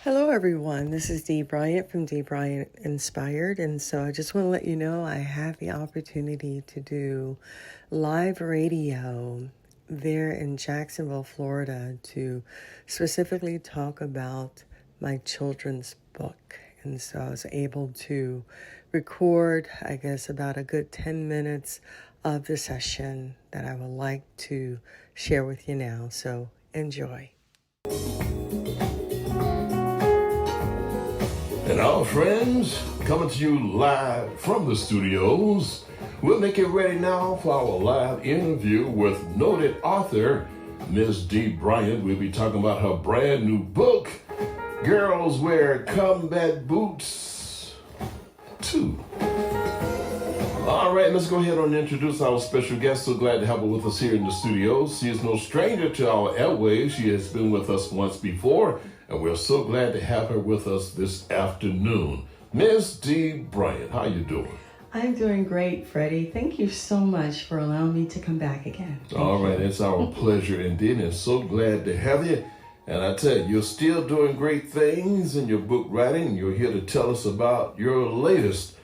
Hello, everyone. This is Dee Bryant from Dee Bryant Inspired. And so I just want to let you know I have the opportunity to do live radio there in Jacksonville, Florida, to specifically talk about my children's book. And so I was able to record, I guess, about a good 10 minutes of the session that I would like to share with you now. So enjoy. And our friends, coming to you live from the studios, we'll make it ready now for our live interview with noted author, Miss Dee Bryant. We'll be talking about her brand new book, Girls Wear Combat Boots 2. All right, let's go ahead and introduce our special guest. So glad to have her with us here in the studios. She is no stranger to our airwaves. She has been with us once before, and we're so glad to have her with us this afternoon. Miss Dee Bryant, how you doing? I'm doing great, Freddie. Thank you so much for allowing me to come back again. All right, it's our pleasure indeed, and so glad to have you. And I tell you, you're still doing great things in your book writing. You're here to tell us about your latest.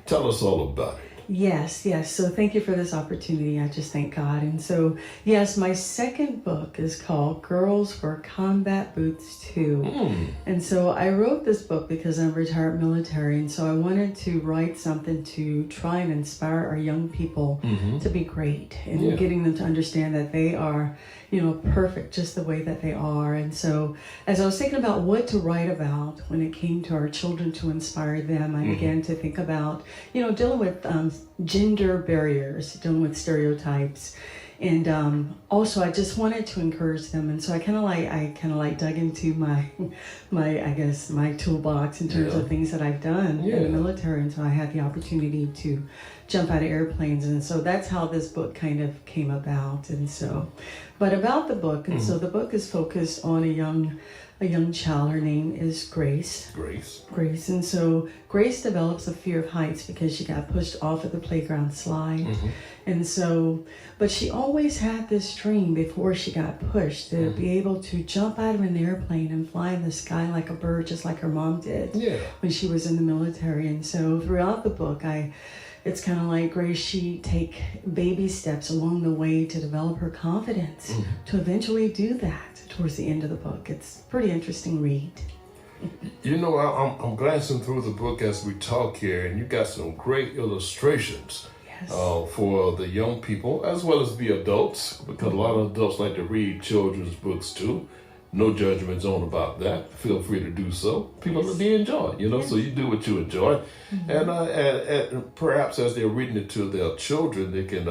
Tell us all about it. Yes. So thank you for this opportunity. I just thank God. And so, yes, my second book is called Girls Wear Combat Boots 2. And so I wrote this book because I'm retired military. And so I wanted to write something to try and inspire our young people to be great and getting them to understand that they are, perfect just the way that they are. And so as I was thinking about what to write about when it came to our children to inspire them, I began to think about, dealing with gender barriers, dealing with stereotypes. And also I just wanted to encourage them. And so I kind of like dug into my toolbox in terms of things that I've done in the military. And so I had the opportunity to jump out of airplanes. And so that's how this book kind of came about. And so, but about the book, and so the book is focused on a young child. Her name is Grace. Grace. And so Grace develops a fear of heights because she got pushed off of the playground slide. And so, but she always had this dream before she got pushed to be able to jump out of an airplane and fly in the sky like a bird, just like her mom did when she was in the military. And so throughout the book, it's kind of like Grace, she take baby steps along the way to develop her confidence to eventually do that towards the end of the book. It's a pretty interesting read. I'm glancing through the book as we talk here, and you got some great illustrations for the young people as well as the adults, because a lot of adults like to read children's books too. No judgment zone about that. Feel free to do so. People they enjoy, so you do what you enjoy. And perhaps as they're reading it to their children, they can,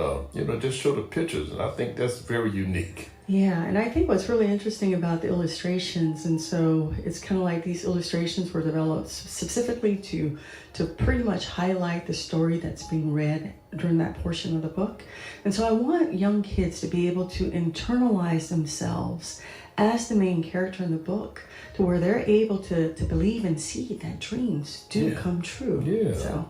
just show the pictures. And I think that's very unique. Yeah, and I think what's really interesting about the illustrations, and so it's kind of like these illustrations were developed specifically to pretty much highlight the story that's being read during that portion of the book. And so I want young kids to be able to internalize themselves as the main character in the book, to where they're able to believe and see that dreams do come true. So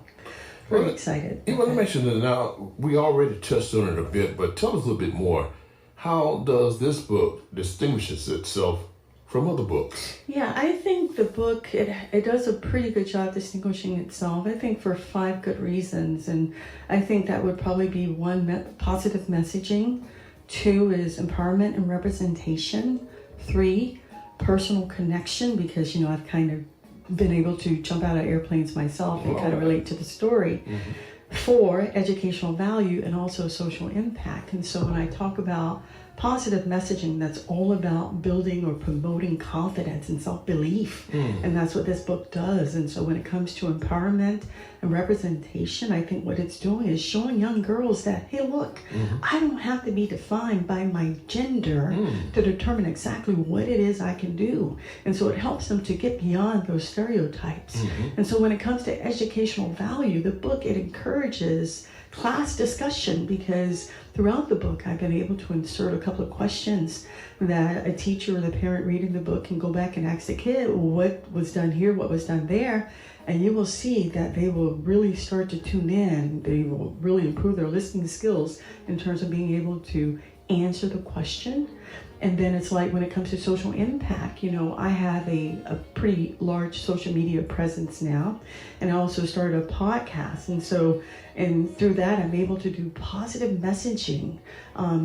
very excited. You want to mention that now, we already touched on it a bit, but tell us a little bit more. How does this book distinguishes itself from other books? Yeah, I think the book, it does a pretty good job distinguishing itself, I think for 5 good reasons. And I think that would probably be 1, positive messaging. 2 is empowerment and representation. 3, personal connection, because, I've kind of been able to jump out of airplanes myself and kind of relate to the story. 4, educational value, and also social impact. And so when I talk about positive messaging, that's all about building or promoting confidence and self-belief. And that's what this book does. And so when it comes to empowerment and representation, I think what it's doing is showing young girls that, hey, look, I don't have to be defined by my gender to determine exactly what it is I can do. And so it helps them to get beyond those stereotypes. And so when it comes to educational value, the book, it encourages class discussion, because throughout the book I've been able to insert a couple of questions that a teacher or the parent reading the book can go back and ask the kid, what was done here, what was done there, and you will see that they will really start to tune in. They will really improve their listening skills in terms of being able to answer the question. And then it's like when it comes to social impact, I have a pretty large social media presence now, and I also started a podcast. And through that, I'm able to do positive messaging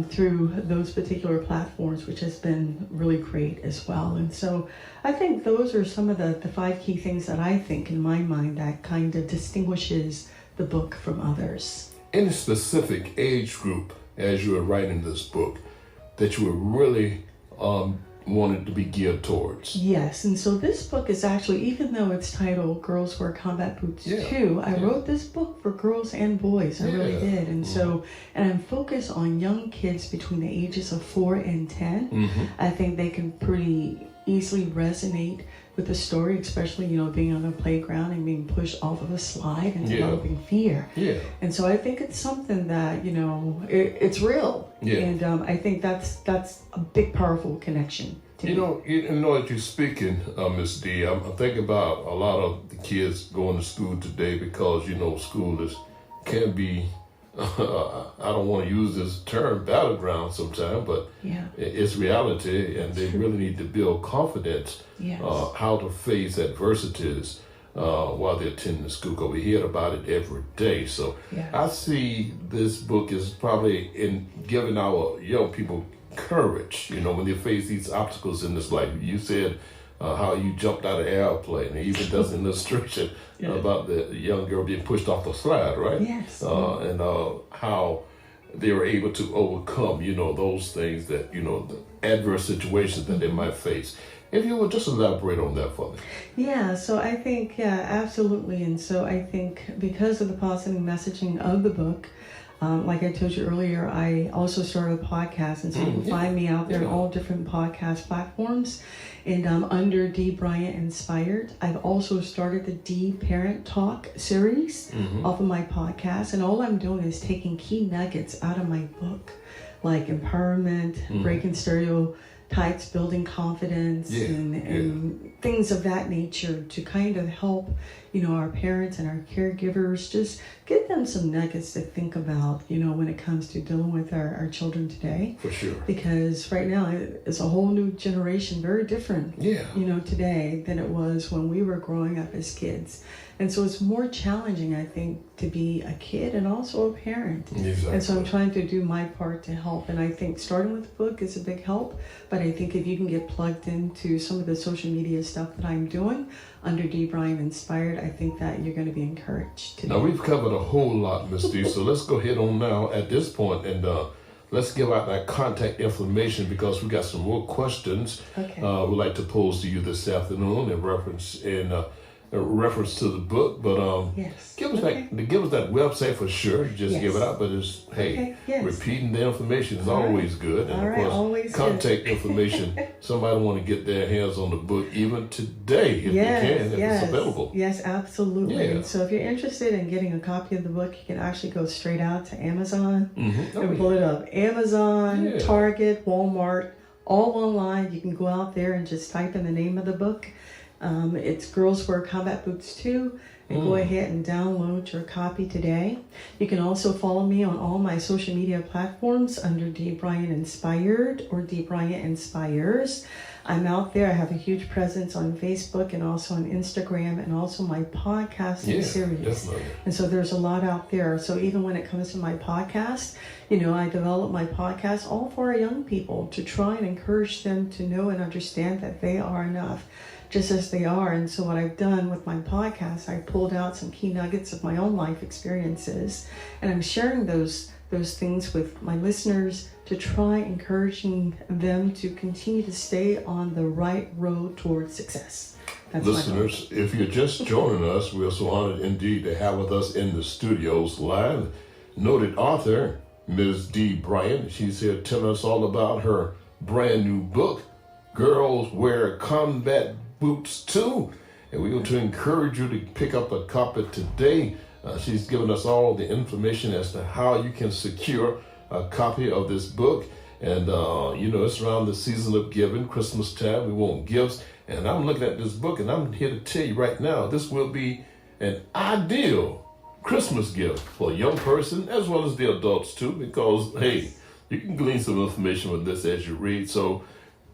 through those particular platforms, which has been really great as well. And so I think those are some of the 5 key things that I think in my mind that kind of distinguishes the book from others. Any specific age group as you were writing this book that you were really wanted to be geared towards? Yes, and so this book is actually, even though it's titled Girls Wear Combat Boots 2, I wrote this book for girls and boys. I really did. And and I'm focused on young kids between the ages of 4 and 10. I think they can pretty easily resonate with the story, especially, being on a playground and being pushed off of a slide and developing fear. And so I think it's something that, it's real. And I think that's a big, powerful connection. As you're speaking, Miss D, I'm thinking about a lot of the kids going to school today because, school can be, I don't want to use this term, battleground sometimes, but it's reality, and they really need to build confidence how to face adversities while they're attending school, because we hear about it every day. So I see this book is probably in giving our young people courage, when they face these obstacles in this life. You said how you jumped out of an airplane, and even does an illustration about the young girl being pushed off the slide, right? Yes. And how they were able to overcome, those things that, the adverse situations that they might face. If you would just elaborate on that for me. Yeah, so I think, absolutely. And so I think because of the positive messaging of the book, like I told you earlier, I also started a podcast, and so you can find me out there on all different podcast platforms. And under Dee Bryant Inspired, I've also started the Dee Parent Talk series off of my podcast. And all I'm doing is taking key nuggets out of my book, like empowerment, breaking stereotypes, building confidence, and things of that nature to kind of help, our parents and our caregivers, just give them some nuggets to think about, when it comes to dealing with our children today. For sure. Because right now it's a whole new generation, very different, today than it was when we were growing up as kids. And so it's more challenging, I think, to be a kid and also a parent. Exactly. And so I'm trying to do my part to help. And I think starting with the book is a big help. But I think if you can get plugged into some of the social media stuff that I'm doing under Dee Bryant Inspired, I think that you're going to be encouraged today. Now, we've covered a whole lot, Miss D, so let's go ahead on now at this point and let's give out that contact information, because we got some more questions we'd like to pose to you this afternoon in reference to the book, but give us that website for sure. Just give it out, but it's repeating the information is always good, and of course contact information. Somebody want to get their hands on the book even today if they can, if it's available. Yes, absolutely. And so if you're interested in getting a copy of the book, you can actually go straight out to Amazon and pull it up. Amazon, Target, Walmart, all online. You can go out there and just type in the name of the book. It's Girls Wear Combat Boots 2, and go ahead and download your copy today. You can also follow me on all my social media platforms under Dee Bryant Inspired or Dee Bryant Inspires. I'm out there. I have a huge presence on Facebook and also on Instagram, and also my podcasting series. Definitely. And so there's a lot out there. So even when it comes to my podcast, I develop my podcast all for our young people to try and encourage them to know and understand that they are enough, just as they are. And so what I've done with my podcast, I pulled out some key nuggets of my own life experiences, and I'm sharing those things with my listeners to try encouraging them to continue to stay on the right road towards success. That's listeners, if you're just joining us, we're so honored indeed to have with us in the studios live noted author Ms. Dee Bryant. She's here telling us all about her brand new book, Girls Wear Combat Boots 2, and we're going to encourage you to pick up a copy today. She's given us all the information as to how you can secure a copy of this book. And it's around the season of giving, Christmas time. We want gifts, and I'm looking at this book, and I'm here to tell you right now, this will be an ideal Christmas gift for a young person as well as the adults too, because hey, you can glean some information from this as you read. So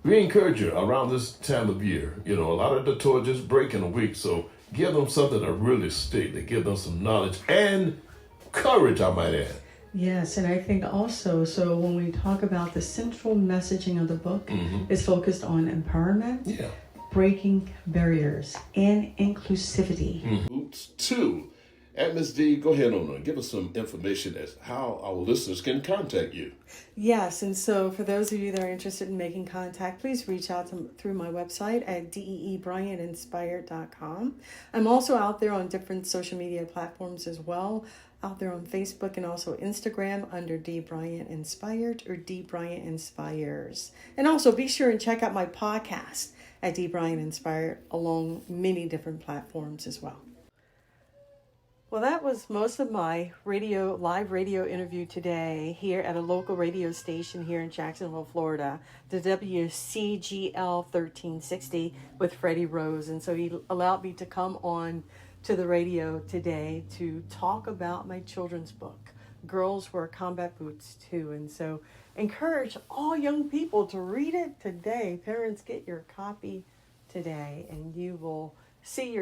we encourage you around this time of year. You know, a lot of the toys just break in a week. So give them something to really stick, to give them some knowledge and courage, I might add. Yes, and I think also, so when we talk about the central messaging of the book, is focused on empowerment, breaking barriers, and inclusivity. Boots 2. And Ms. D, go ahead and give us some information as how our listeners can contact you. Yes, and so for those of you that are interested in making contact, please reach out through my website at deebryantinspired.com. I'm also out there on different social media platforms as well, out there on Facebook and also Instagram under Dee Bryant Inspired or Dee Bryant Inspires. And also be sure and check out my podcast at Dee Bryant Inspired along many different platforms as well. Well, that was most of my live radio interview today here at a local radio station here in Jacksonville, Florida, the WCGL 1360 with Freddie Rose. And so he allowed me to come on to the radio today to talk about my children's book, Girls Wear Combat Boots Too. And so encourage all young people to read it today. Parents, get your copy today and you will see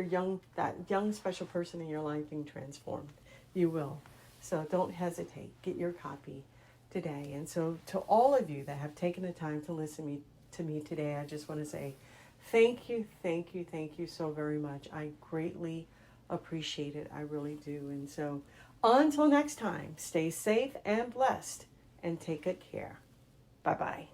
that young special person in your life being transformed. You will. So don't hesitate. Get your copy today. And so to all of you that have taken the time to listen to me today, I just want to say thank you so very much. I greatly appreciate it. I really do. And so until next time, stay safe and blessed and take good care. Bye-bye.